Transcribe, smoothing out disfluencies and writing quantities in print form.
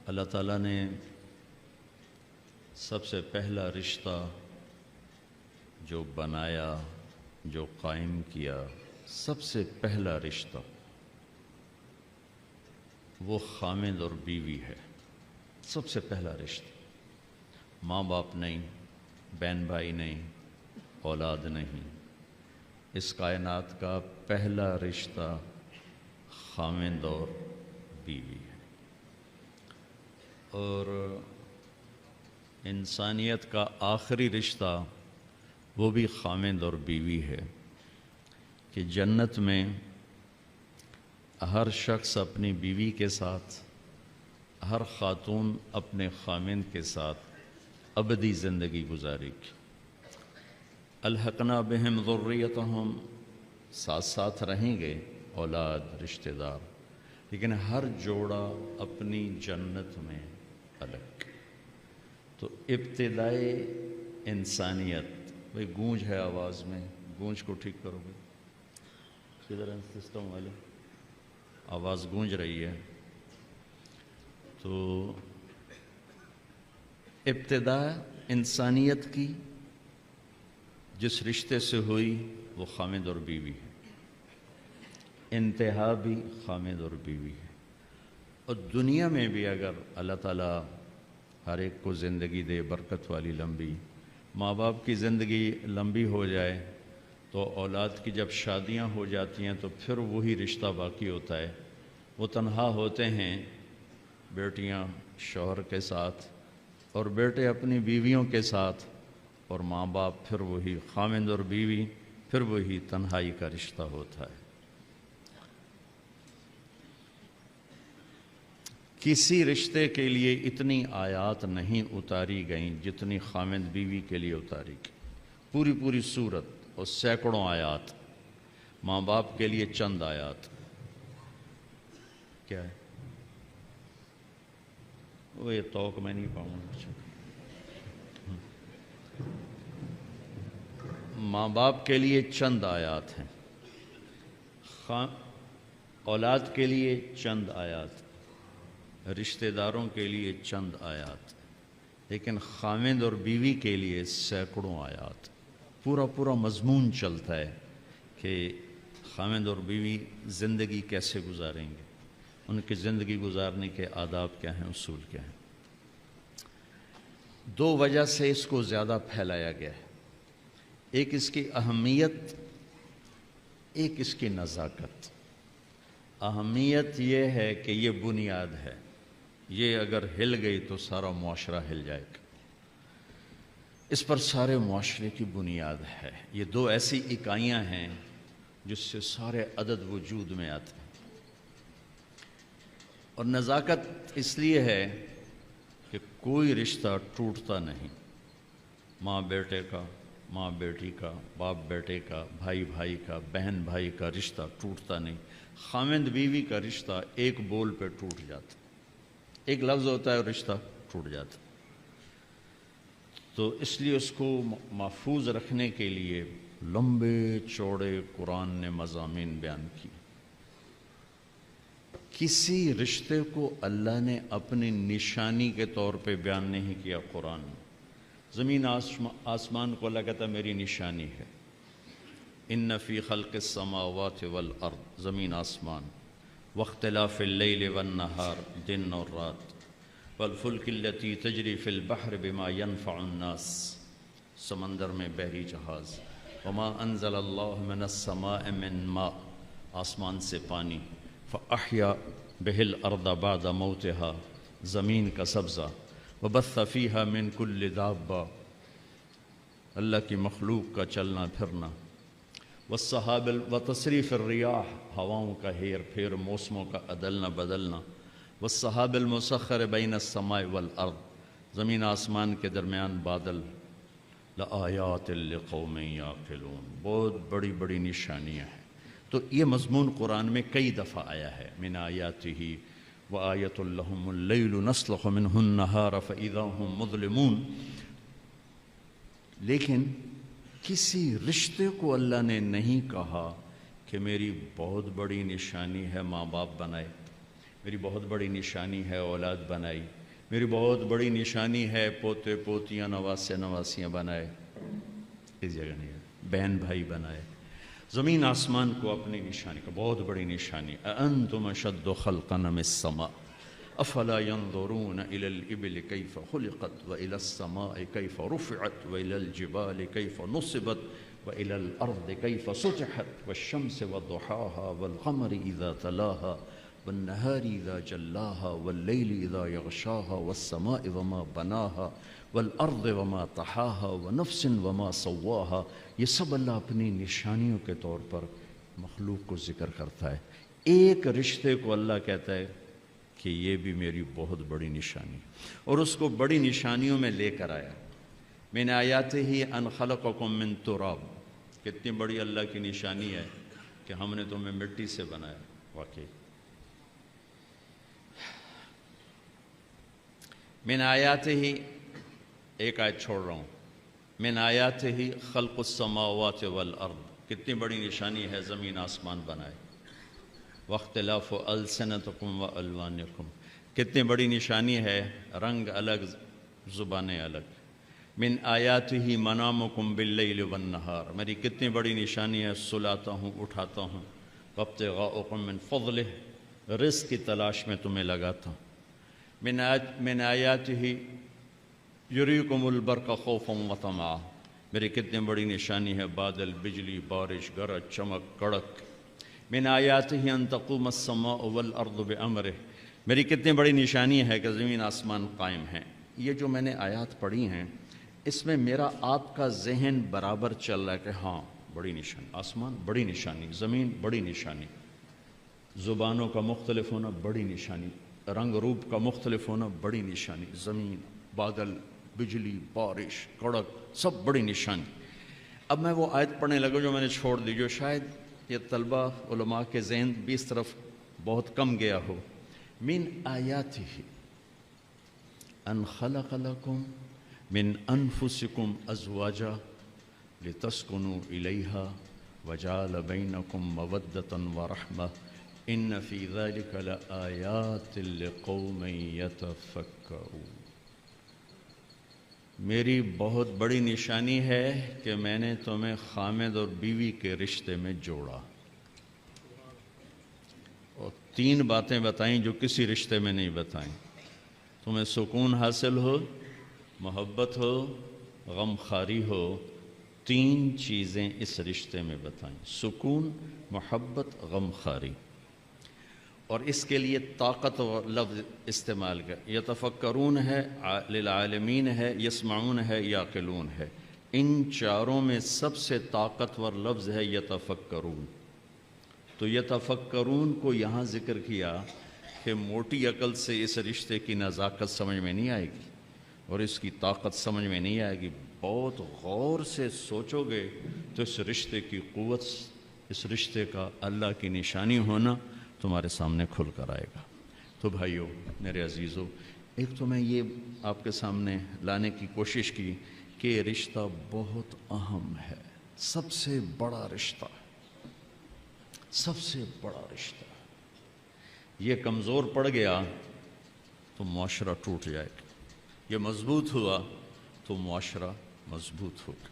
اللہ تعالیٰ نے سب سے پہلا رشتہ جو بنایا، جو قائم کیا، سب سے پہلا رشتہ وہ خامند اور بیوی ہے۔ سب سے پہلا رشتہ، ماں باپ نہیں، بہن بھائی نہیں، اولاد نہیں، اس کائنات کا پہلا رشتہ خامند اور بیوی ہے۔ اور انسانیت کا آخری رشتہ وہ بھی خامند اور بیوی ہے کہ جنت میں ہر شخص اپنی بیوی کے ساتھ، ہر خاتون اپنے خامند کے ساتھ ابدی زندگی گزارے گی۔ الحقنا بہم ذریتہم، ساتھ ساتھ رہیں گے اولاد، رشتہ دار، لیکن ہر جوڑا اپنی جنت میں الگ۔ تو ابتدائے انسانیت، بھئی گونج ہے آواز میں، گونج کو ٹھیک کرو گے کدھر سسٹم والے، آواز گونج رہی ہے۔ تو ابتدا انسانیت کی جس رشتے سے ہوئی وہ خامند اور بیوی ہے، انتہا بھی خامند اور بیوی ہے۔ اور دنیا میں بھی اگر اللہ تعالیٰ ہر ایک کو زندگی دے برکت والی لمبی، ماں باپ کی زندگی لمبی ہو جائے تو اولاد کی جب شادیاں ہو جاتی ہیں تو پھر وہی رشتہ باقی ہوتا ہے۔ وہ تنہا ہوتے ہیں، بیٹیاں شوہر کے ساتھ اور بیٹے اپنی بیویوں کے ساتھ، اور ماں باپ پھر وہی خامند اور بیوی، پھر وہی تنہائی کا رشتہ ہوتا ہے۔ کسی رشتے کے لیے اتنی آیات نہیں اتاری گئیں جتنی خامند بیوی کے لیے اتاری گئی، پوری پوری سورت اور سینکڑوں آیات۔ ماں باپ کے لیے چند آیات، کیا ہے وہ، یہ توق میں نہیں پاؤں گا۔ ماں باپ کے لیے چند آیات ہیں، اولاد کے لیے چند آیات، رشتہ داروں کے لیے چند آیات، لیکن خامند اور بیوی کے لیے سینکڑوں آیات۔ پورا پورا مضمون چلتا ہے کہ خامند اور بیوی زندگی کیسے گزاریں گے، ان کی زندگی گزارنے کے آداب کیا ہیں، اصول کیا ہیں۔ دو وجہ سے اس کو زیادہ پھیلایا گیا ہے، ایک اس کی اہمیت، ایک اس کی نزاکت۔ اہمیت یہ ہے کہ یہ بنیاد ہے، یہ اگر ہل گئی تو سارا معاشرہ ہل جائے گا، اس پر سارے معاشرے کی بنیاد ہے۔ یہ دو ایسی اکائیاں ہیں جس سے سارے عدد وجود میں آتے ہیں۔ اور نزاکت اس لیے ہے کہ کوئی رشتہ ٹوٹتا نہیں، ماں بیٹے کا، ماں بیٹی کا، باپ بیٹے کا، بھائی بھائی کا، بہن بھائی کا رشتہ ٹوٹتا نہیں۔ خامند بیوی کا رشتہ ایک بول پہ ٹوٹ جاتا، ایک لفظ ہوتا ہے اور رشتہ ٹوٹ جاتا۔ تو اس لیے اس کو محفوظ رکھنے کے لیے لمبے چوڑے قرآن نے مضامین بیان کیے۔ کسی رشتے کو اللہ نے اپنی نشانی کے طور پہ بیان نہیں کیا قرآن میں۔ زمین آسمان کو اللہ کہتا میری نشانی ہے، ان فی خلق السماوات والارض، زمین آسمان، واختلاف اللیل والنہار، دن اور رات، والفلک التی تجری فی البحر بما ینفع الناس، سمندر میں بحری جہاز، وما انزل اللہ من السماء من ماء، آسمان سے پانی، فاحیا بہ الارض بعد موتها، زمین کا سبزہ، وبث فیہا من کل دابہ، اللہ کی مخلوق کا چلنا پھرنا، والسحاب وتصریف الریاح، ہواؤں کا ہیر پھیر، موسموں کا عدلنا بدلنا، والسحاب المسخر بین السماء والارض، زمین آسمان کے درمیان بادل، لآیات لقوم یعقلون، بہت بڑی بڑی نشانیاں ہیں۔ تو یہ مضمون قرآن میں کئی دفعہ آیا ہے، من آیاتہ وآیۃ لہم اللیل نسلخ منہ النہار فاذا ہم مظلمون۔ لیکن کسی رشتے کو اللہ نے نہیں کہا کہ میری بہت بڑی نشانی ہے ماں باپ بنائے، میری بہت بڑی نشانی ہے اولاد بنائی، میری بہت بڑی نشانی ہے پوتے پوتیاں نواسے نواسیاں بنائے، اس جگہ نہیں ہے، بہن بھائی بنائے، زمین آسمان کو اپنی نشانی کا بہت بڑی نشانی. اَأَنْتُمْ أَشَدُّ خَلْقًا مِنَ السَّمَاءِ أَفَلَا يَنْظُرُونَ إِلَى الْإِبِلِ كَيْفَ خُلِقَتْ وَإِلَى السَّمَاءِ كَيْفَ رُفِعَتْ وَإِلَى الْجِبَالِ كَيْفَ نُصِبَتْ وَإِلَى الْأَرْضِ كَيْفَ سُطِحَتْ وَالشَّمْسِ وَضُحَاهَا وَالْقَمَرِ إِذَا تَلَاهَا وَالنَّهَارِ إِذَا جَلَّاهَا وَاللَّيْلِ إِذَا يَغْشَاهَا وَالسَّمَاءِ وَمَا بَنَاهَا وَالْأَرْضِ وَمَا طَحَاهَا وَنَفْسٍ وَمَا سَوَّاهَا. یہ سب اللہ اپنی نشانیوں کے طور پر مخلوق کو ذکر کرتا ہے. ایک رشتے کو اللہ کہتا ہے کہ یہ بھی میری بہت بڑی نشانی، اور اس کو بڑی نشانیوں میں لے کر آیا. من آیاتہ ان خلقکم من تراب. کتنی بڑی اللہ کی نشانی ہے کہ ہم نے تمہیں مٹی سے بنایا. واقعی من آیاتہ، ایک آیت چھوڑ رہا ہوں، من آیاتہ خلق السماوات والارض. کتنی بڑی نشانی ہے زمین آسمان بنائے. واختلاف السنتکم والوانکم. کتنی بڑی نشانی ہے رنگ الگ زبانیں الگ. من آیاتہ منامکم باللیل والنہار. میری کتنی بڑی نشانی ہے سلاتا ہوں اٹھاتا ہوں. وابتغاؤکم من فضلہ، رزق کی تلاش میں تمہیں لگاتا ہوں. من آیاتہ یریکم البرق خوفا وطمعا. میری کتنی بڑی نشانی ہے بادل، بجلی، بارش، گرج، چمک، کڑک. من آیاتہ ان تقوم السماء والارض بامرہ. میری کتنی بڑی نشانی ہے کہ زمین آسمان قائم ہیں. یہ جو میں نے آیات پڑھی ہیں اس میں میرا آپ کا ذہن برابر چل رہا ہے کہ ہاں بڑی نشانی، آسمان بڑی نشانی، زمین بڑی نشانی، زبانوں کا مختلف ہونا بڑی نشانی، رنگ روپ کا مختلف ہونا بڑی نشانی، زمین، بادل، بجلی، بارش، کڑک، سب بڑی نشانی. اب میں وہ آیت پڑھنے لگا جو میں نے چھوڑ دی، جو شاید یہ طلبہ علماء کے ذہن بھی اس طرف بہت کم گیا ہو. من آیاتہ ان خلق لکم من انفسکم ازواجا لتسکنوا الیہا وجعل بینکم مودۃ ورحمہ ان فی ذلک لآیات لقوم یتفکرون. میری بہت بڑی نشانی ہے کہ میں نے تمہیں خامد اور بیوی کے رشتے میں جوڑا، اور 3 باتیں بتائیں جو کسی رشتے میں نہیں بتائیں. تمہیں سکون حاصل ہو، محبت ہو، غم خاری ہو. 3 چیزیں اس رشتے میں بتائیں، سکون، محبت، غم خاری. اور اس کے لیے طاقت و لفظ استعمال کر. یتفکرون ہے، للعالمین ہے، یسمعون ہے، یعقلون ہے. ان چاروں میں سب سے طاقتور لفظ ہے یتفکرون. تو یتفکرون کو یہاں ذکر کیا کہ موٹی عقل سے اس رشتے کی نزاکت سمجھ میں نہیں آئے گی اور اس کی طاقت سمجھ میں نہیں آئے گی. بہت غور سے سوچو گے تو اس رشتے کی قوت، اس رشتے کا اللہ کی نشانی ہونا تمہارے سامنے کھل کر آئے گا. تو بھائیو، میرے عزیزو، ایک تو میں یہ آپ کے سامنے لانے کی کوشش کی کہ یہ رشتہ بہت اہم ہے، سب سے بڑا رشتہ، سب سے بڑا رشتہ. یہ کمزور پڑ گیا تو معاشرہ ٹوٹ جائے گا، یہ مضبوط ہوا تو معاشرہ مضبوط ہوگا.